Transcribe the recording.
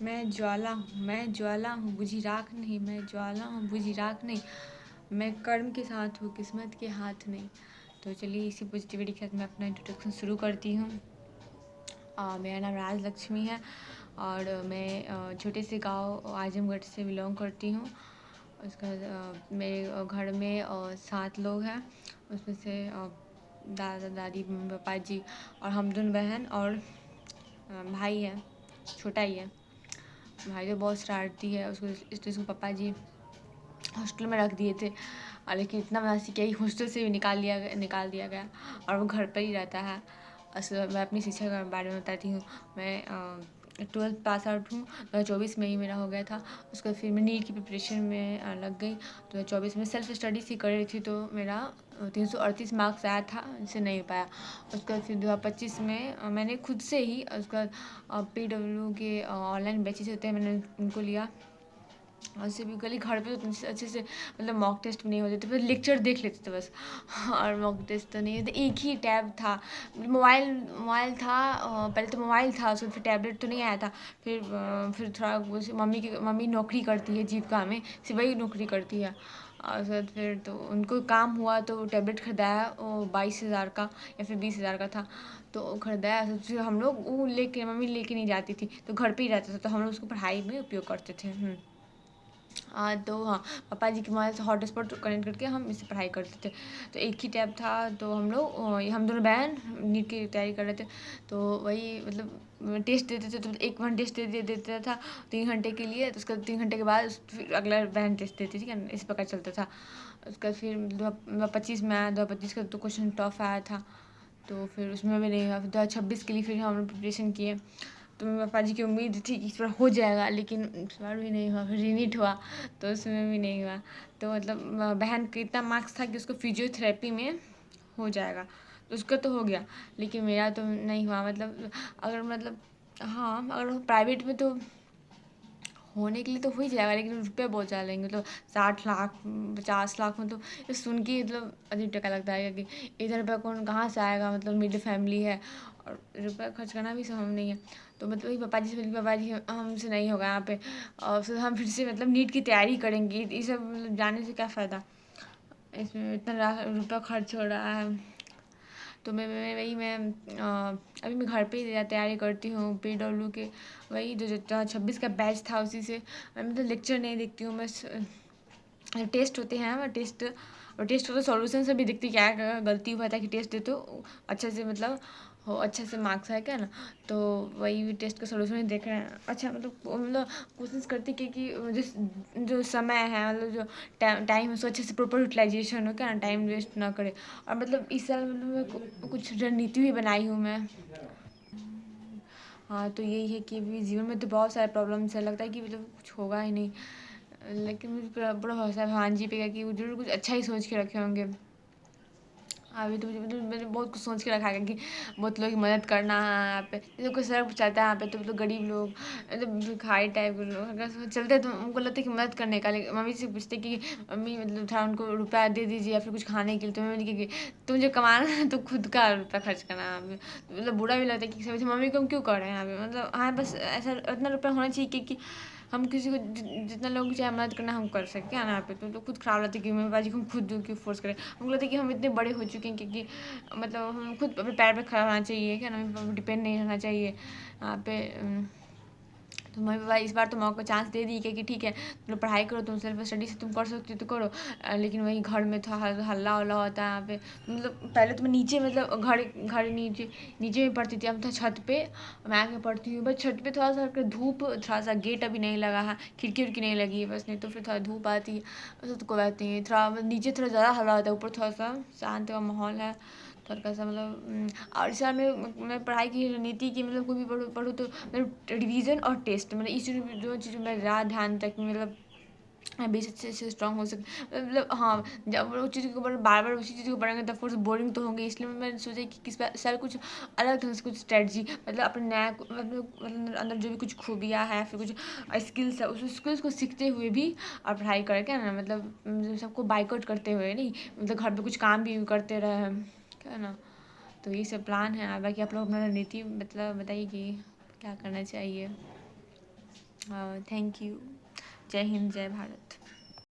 मैं ज्वाला हूँ, मैं ज्वाला हूँ, बुझी राख नहीं, मैं ज्वाला हूँ, बुझी राख नहीं, मैं कर्म के साथ हूँ, किस्मत के हाथ नहीं। तो चलिए इसी पॉजिटिविटी के साथ मैं अपना इंट्रोडक्शन शुरू करती हूँ। मेरा नाम राजलक्ष्मी है और मैं छोटे से गांव आजमगढ़ से बिलोंग करती हूँ। उसका मेरे घर में 7 लोग हैं। उसमें से दादा दादी मम्मी पापा जी और हम दोनों बहन और भाई है, छोटा ही है। भाई तो बहुत शरारती है, उसको इसलिए उसको पापा जी हॉस्टल में रख दिए थे। लेकिन इतना बदमाशी किया कि हॉस्टल से भी निकाल दिया गया और वो घर पर ही रहता है। असल मैं अपनी शिक्षा के बारे में बताती हूँ। मैं 12th पास आउट हूँ। 2024 में ही मेरा हो गया था। उसके बाद फिर मैं नीट की प्रिपरेशन में लग गई। 2024 में सेल्फ स्टडी से कर रही थी तो मेरा 338 मार्क्स आया था, जिससे नहीं हो पाया। उसके बाद फिर 2025 में मैंने खुद से ही उसका PW के ऑनलाइन बैचेस होते हैं, मैंने उनको लिया। और सिर्फ घर पे तो अच्छे से मतलब मॉक टेस्ट नहीं होते थे, बस लेक्चर देख लेते थे बस। और मॉक टेस्ट तो नहीं होते। एक ही टैब था, मोबाइल था। पहले तो मोबाइल था, उसमें फिर टैबलेट तो नहीं आया था। फिर थोड़ा मम्मी नौकरी करती है जीविका में, सिर्फ वही नौकरी करती है। और उसके बाद फिर तो उनको काम हुआ तो टैबलेट खरीदाया, वो 22,000 का या फिर 20,000 का था। तो खरीदाया, फिर हम लोग वो लेके मम्मी लेके नहीं जाती थी तो घर पे ही रहता था, तो हम लोग उसको पढ़ाई में उपयोग करते थे। तो हाँ, पापा जी के मोबाइल से हॉटस्पॉट कनेक्ट करके हम इससे पढ़ाई करते थे। तो एक ही टैब था, तो हम दोनों बहन नीट की तैयारी कर रहे थे। तो वही मतलब टेस्ट देते थे, तो एक बहन टेस्ट दे देता था 3 घंटे के लिए। तो उसका 3 घंटे के बाद फिर अगला बहन टेस्ट देती थी, क्या इस प्रकार चलता था। उसका फिर 2025 में आया, 2025 का तो क्वेश्चन टफ आया था, तो फिर उसमें भी नहीं हुआ। फिर 2026 के लिए फिर हम प्रिपरेशन किए। तो मेरे पापा जी की उम्मीद थी कि इस बार हो जाएगा, लेकिन इस बार भी नहीं हुआ। फिर रीनीट हुआ तो उसमें भी नहीं हुआ। तो मतलब बहन का इतना मार्क्स था कि उसको फिजियोथेरेपी में हो जाएगा, तो उसका तो हो गया, लेकिन मेरा तो नहीं हुआ। मतलब हाँ, अगर प्राइवेट में तो होने के लिए तो हो ही जाएगा, लेकिन रुपये बहुत ज़्यादा लेंगे। मतलब 60 लाख 50 लाख, मतलब ये सुन के मतलब अजीब टका लगता है कि इधर रुपये कौन कहाँ से आएगा। मतलब मिडिल फैमिली है और रुपये खर्च करना भी संभव नहीं है। तो मतलब वही पापा जी से बोली, पापा जी हमसे नहीं होगा यहाँ पे, और फिर हम फिर से मतलब नीट की तैयारी करेंगे। ये सब मतलब जाने से क्या फ़ायदा, इसमें इतना रुपया खर्च हो रहा है। तो अभी मैं घर पे ही तैयारी करती हूँ PW के। वही जो 26 का बैच था उसी से मैं मतलब लेक्चर नहीं देखती हूँ, बस टेस्ट होते हैं। टेस्ट होता सॉल्यूशन से भी देखती क्या गलती हुआ था कि टेस्ट दे तो अच्छे से मतलब हो, अच्छे से मार्क्स है क्या ना। तो वही टेस्ट का सॉल्यूशन ही देख रहे हैं। अच्छा मतलब कोशिश करती कि जिस जो समय है, मतलब जो टाइम है, उसको अच्छे से प्रॉपर यूटिलाइजेशन हो, क्या ना, टाइम वेस्ट ना करे। और मतलब इस साल मतलब मैं कुछ रणनीति भी बनाई हूँ मैं। हाँ, तो यही है कि अभी जीवन में तो बहुत सारे प्रॉब्लम्स है, लगता है कि मतलब कुछ होगा ही नहीं, लेकिन मुझे पूरा पूरा भरोसा है भगवान जी पे कि वो जरूर कुछ अच्छा ही सोच के रखे होंगे। अभी तो मुझे मतलब मैंने बहुत कुछ सोच के रखा है कि बहुत लोग की मदद करना है यहाँ पे। जैसे कोई सड़क पर चलता है यहाँ पे, तो मतलब गरीब लोग, मतलब भिखारी टाइप के लोग अगर चलते तो उनको लगता है कि मदद करने का, लेकिन मम्मी से पूछते कि मम्मी मतलब थोड़ा उनको रुपया दे दीजिए या फिर कुछ खाने के लिए। तो मम्मी कि तुम जो कमाना है तो खुद का रुपया खर्च करना है यहाँ पे। तो मतलब बुरा भी लगता है कि समझे मम्मी को हम क्यों कर रहे हैं यहाँ पे। मतलब हाँ, बस ऐसा इतना रुपया होना चाहिए कि हम किसी को जितना लोगों को चाहे मदद करना हम कर सकते हैं ना यहाँ पे। तो खुद खराब लगता है कि मेरे बाजी को हम खुद क्यों फोर्स करें। हमको लगता है कि हम इतने बड़े हो चुके हैं कि मतलब हम खुद अपने पैर पे खड़ा होना चाहिए, क्या ना, डिपेंड नहीं रहना चाहिए यहाँ पे। तो मम्मी पापा इस बार तो मौका चांस दे दी कि ठीक है तुम पढ़ाई करो, तुम सेल्फ स्टडी से तुम कर सकती हो तो करो। लेकिन वही घर में था हल्ला उल्ला होता है यहाँ पे। मतलब पहले तो मैं नीचे मतलब घर घर नीचे में पढ़ती थी, अब तो छत पे मैं आके पढ़ती हूँ। बस छत पे थोड़ा सा धूप, थोड़ा सा गेट अभी नहीं लगा है, खिड़की उड़की नहीं लगी है बस, नहीं तो फिर थोड़ा धूप आती है। बस तो कोई बात नहीं है, थोड़ा नीचे थोड़ा ज़्यादा हल्ला होता है, ऊपर थोड़ा सा शांत का माहौल है थोड़ा सा मतलब। और इस साल मैं पढ़ाई की रणनीति की मतलब कोई भी पढ़ूँ तो मतलब रिवीजन और टेस्ट, मतलब इस दो चीज़ में ज़्यादा ध्यान तक मतलब बेस अच्छे से स्ट्रॉन्ग हो सके। मतलब हाँ, जब वो चीज़ के ऊपर बार बार उसी चीज़ को पढ़ेंगे तब फिर बोरिंग तो होंगे। इसलिए मैंने सोचा कि किस साल कुछ अलग ढंग से कुछ स्ट्रेटजी, मतलब अपने नया मतलब अंदर जो भी कुछ खूबियाँ है फिर कुछ स्किल्स है, उस स्किल्स को सीखते हुए भी और पढ़ाई करके ना, मतलब सबको बाइकआउट करते हुए नहीं, मतलब घर पे कुछ काम भी करते रहे, क्या ना। तो ये सब प्लान है। बाकी आप लोग अपना रणनीति मतलब बताइए कि क्या करना चाहिए। Thank you. जय हिंद, जय भारत।